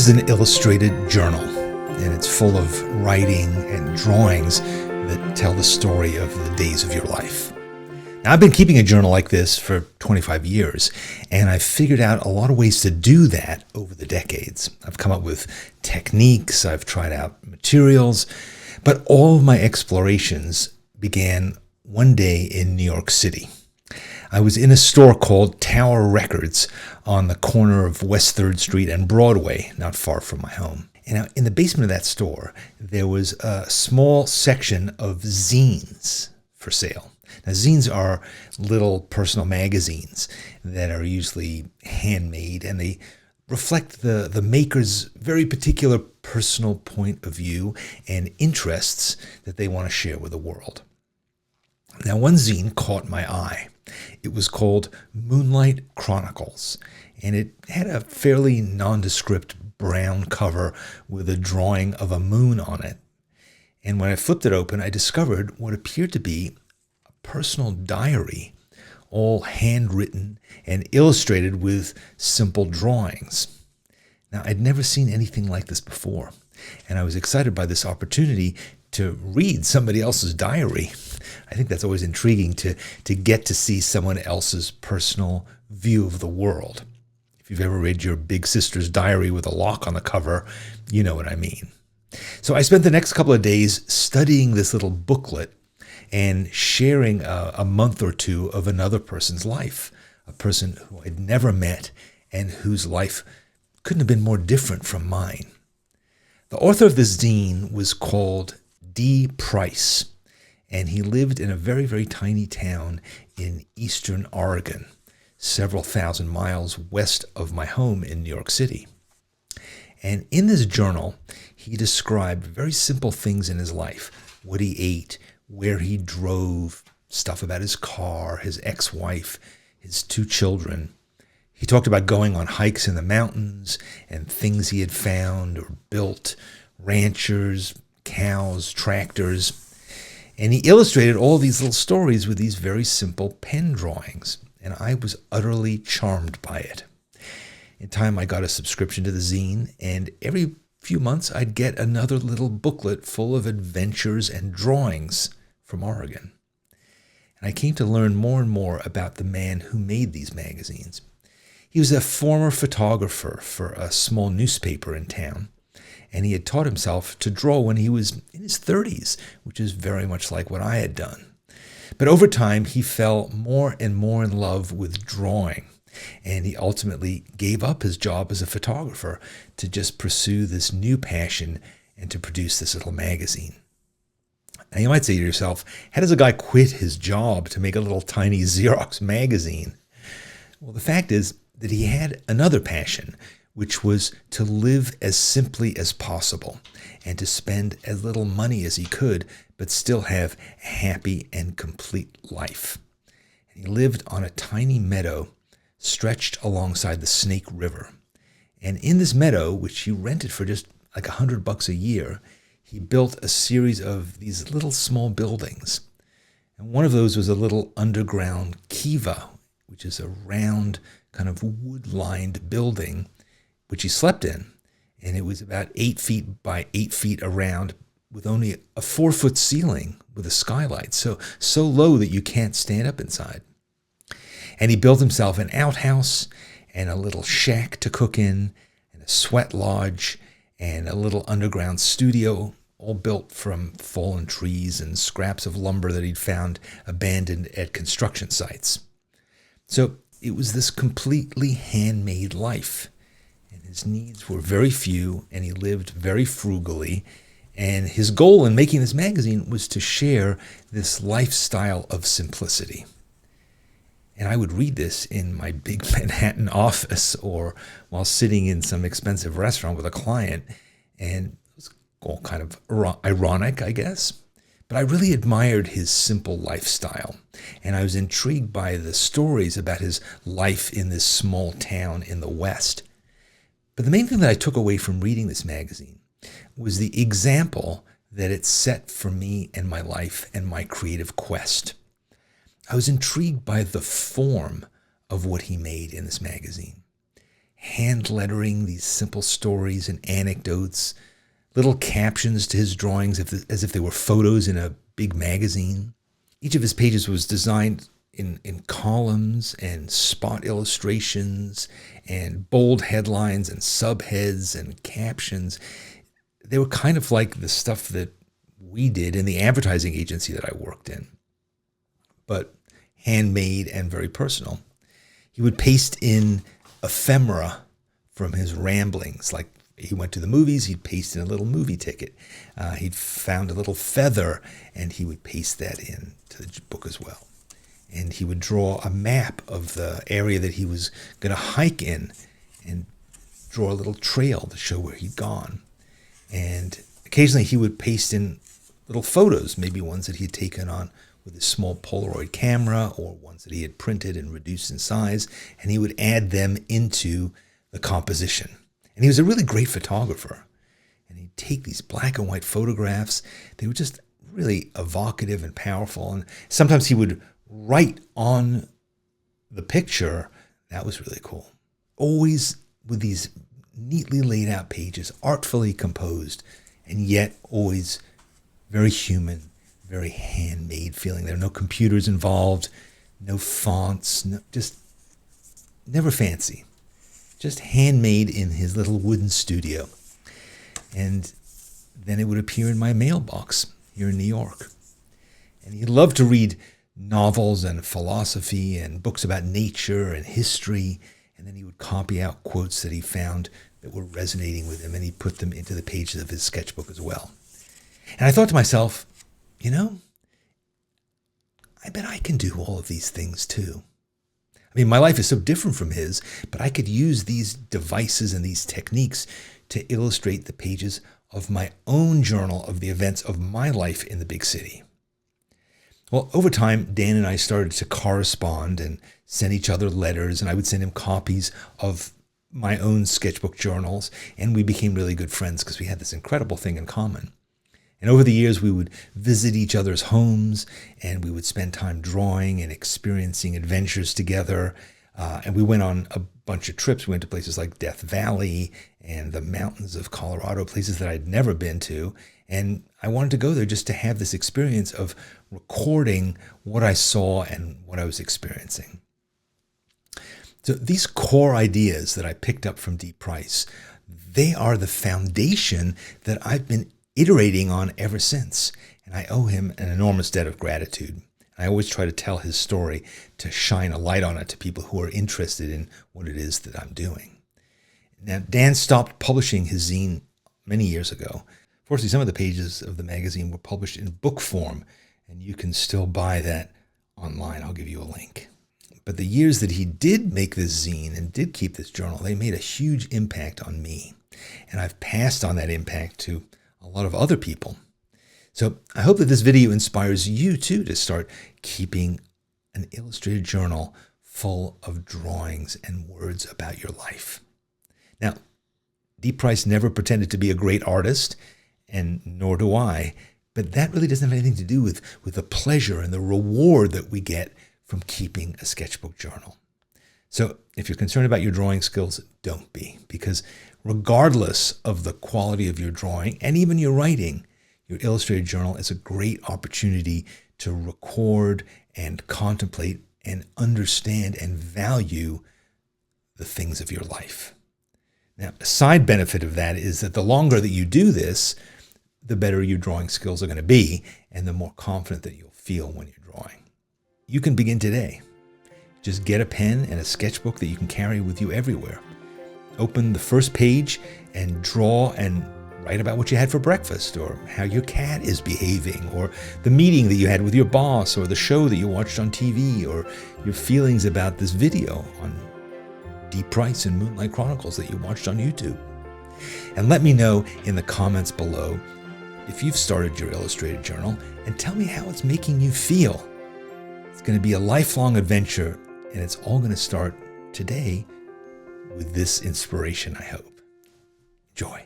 is an illustrated journal, and it's full of writing and drawings that tell the story of the days of your life. Now, I've been keeping a journal like this for 25 years, and I've figured out a lot of ways to do that over the decades. I've come up with techniques, I've tried out materials, but all of my explorations began one day in New York City. I was in a store called Tower Records on the corner of West 3rd Street and Broadway, not far from my home. And now, in the basement of that store, there was a small section of zines for sale. Now, zines are little personal magazines that are usually handmade, and they reflect the maker's very particular personal point of view and interests that they want to share with the world. Now, one zine caught my eye. It was called Moonlight Chronicles, and it had a fairly nondescript brown cover with a drawing of a moon on it. And when I flipped it open, I discovered what appeared to be a personal diary, all handwritten and illustrated with simple drawings. Now, I'd never seen anything like this before, and I was excited by this opportunity to read somebody else's diary. I think that's always intriguing to get to see someone else's personal view of the world. If you've ever read your big sister's diary with a lock on the cover, you know what I mean. So I spent the next couple of days studying this little booklet and sharing a month or two of another person's life, a person who I'd never met and whose life couldn't have been more different from mine. The author of this zine was called D. Price, and he lived in a very, very tiny town in eastern Oregon, several thousand miles west of my home in New York City. And in this journal, he described very simple things in his life: what he ate, where he drove, stuff about his car, his ex-wife, his 2 children. He talked about going on hikes in the mountains and things he had found or built, ranchers, cows, tractors. And he illustrated all these little stories with these very simple pen drawings, and I was utterly charmed by it. In time, I got a subscription to the zine, and every few months I'd get another little booklet full of adventures and drawings from Oregon. And I came to learn more and more about the man who made these magazines. He was a former photographer for a small newspaper in town, and he had taught himself to draw when he was in his 30s, which is very much like what I had done. But over time, he fell more and more in love with drawing, and he ultimately gave up his job as a photographer to just pursue this new passion and to produce this little magazine. Now, you might say to yourself, how does a guy quit his job to make a little tiny Xerox magazine? Well, the fact is that he had another passion, which was to live as simply as possible and to spend as little money as he could, but still have a happy and complete life. And he lived on a tiny meadow stretched alongside the Snake River. And in this meadow, which he rented for just like $100 a year, he built a series of these little small buildings. And one of those was a little underground kiva, which is a round kind of wood-lined building which he slept in, and it was about 8 feet by 8 feet around with only a 4-foot ceiling with a skylight, so low that you can't stand up inside. And he built himself an outhouse and a little shack to cook in and a sweat lodge and a little underground studio, all built from fallen trees and scraps of lumber that he'd found abandoned at construction sites. So it was this completely handmade life. His needs were very few, and he lived very frugally. And his goal in making this magazine was to share this lifestyle of simplicity. And I would read this in my big Manhattan office or while sitting in some expensive restaurant with a client. And it was all kind of ironic, I guess. But I really admired his simple lifestyle. And I was intrigued by the stories about his life in this small town in the West. But the main thing that I took away from reading this magazine was the example that it set for me and my life and my creative quest. I was intrigued by the form of what he made in this magazine. hand lettering these simple stories and anecdotes, little captions to his drawings as if they were photos in a big magazine. Each of his pages was designed in columns and spot illustrations and bold headlines and subheads and captions. They were kind of like the stuff that we did in the advertising agency that I worked in, but handmade and very personal. He would paste in ephemera from his ramblings. Like he went to the movies, he'd paste in a little movie ticket. He'd found a little feather and he would paste that in to the book as well. And he would draw a map of the area that he was going to hike in and draw a little trail to show where he'd gone. And occasionally he would paste in little photos, maybe ones that he had taken on with a small Polaroid camera or ones that he had printed and reduced in size, and he would add them into the composition. And he was a really great photographer. And he'd take these black and white photographs. They were just really evocative and powerful. And sometimes he would write on the picture. That was really cool. Always with these neatly laid out pages, artfully composed, and yet always very human, very handmade feeling. There are no computers involved, no fonts, just never fancy. Just handmade in his little wooden studio. And then it would appear in my mailbox here in New York. And he loved to read novels and philosophy and books about nature and history. And then he would copy out quotes that he found that were resonating with him, and he put them into the pages of his sketchbook as well. And I thought to myself, I bet I can do all of these things too. I mean, my life is so different from his, but I could use these devices and these techniques to illustrate the pages of my own journal of the events of my life in the big city. Well, over time, Dan and I started to correspond and send each other letters, and I would send him copies of my own sketchbook journals, and we became really good friends because we had this incredible thing in common. And over the years, we would visit each other's homes, and we would spend time drawing and experiencing adventures together. And we went on a bunch of trips. We went to places like Death Valley and the mountains of Colorado, places that I'd never been to. And I wanted to go there just to have this experience of recording what I saw and what I was experiencing. So these core ideas that I picked up from Dee Price, they are the foundation that I've been iterating on ever since. And I owe him an enormous debt of gratitude. I always try to tell his story to shine a light on it to people who are interested in what it is that I'm doing. Now, Dan stopped publishing his zine many years ago. Fortunately, some of the pages of the magazine were published in book form, and you can still buy that online. I'll give you a link. But the years that he did make this zine and did keep this journal, they made a huge impact on me. And I've passed on that impact to a lot of other people. So I hope that this video inspires you too to start keeping an illustrated journal full of drawings and words about your life. Now, Dee Price never pretended to be a great artist, and nor do I, but that really doesn't have anything to do with the pleasure and the reward that we get from keeping a sketchbook journal. So if you're concerned about your drawing skills, don't be, because regardless of the quality of your drawing and even your writing, your illustrated journal is a great opportunity to record and contemplate and understand and value the things of your life. Now, a side benefit of that is that the longer that you do this, the better your drawing skills are going to be and the more confident that you'll feel when you're drawing. You can begin today. Just get a pen and a sketchbook that you can carry with you everywhere. Open the first page and draw and write about what you had for breakfast, or how your cat is behaving, or the meeting that you had with your boss, or the show that you watched on TV, or your feelings about this video on Dee Price and Moonlight Chronicles that you watched on YouTube. And let me know in the comments below if you've started your illustrated journal, and tell me how it's making you feel. It's going to be a lifelong adventure, and it's all going to start today with this inspiration, I hope. Enjoy.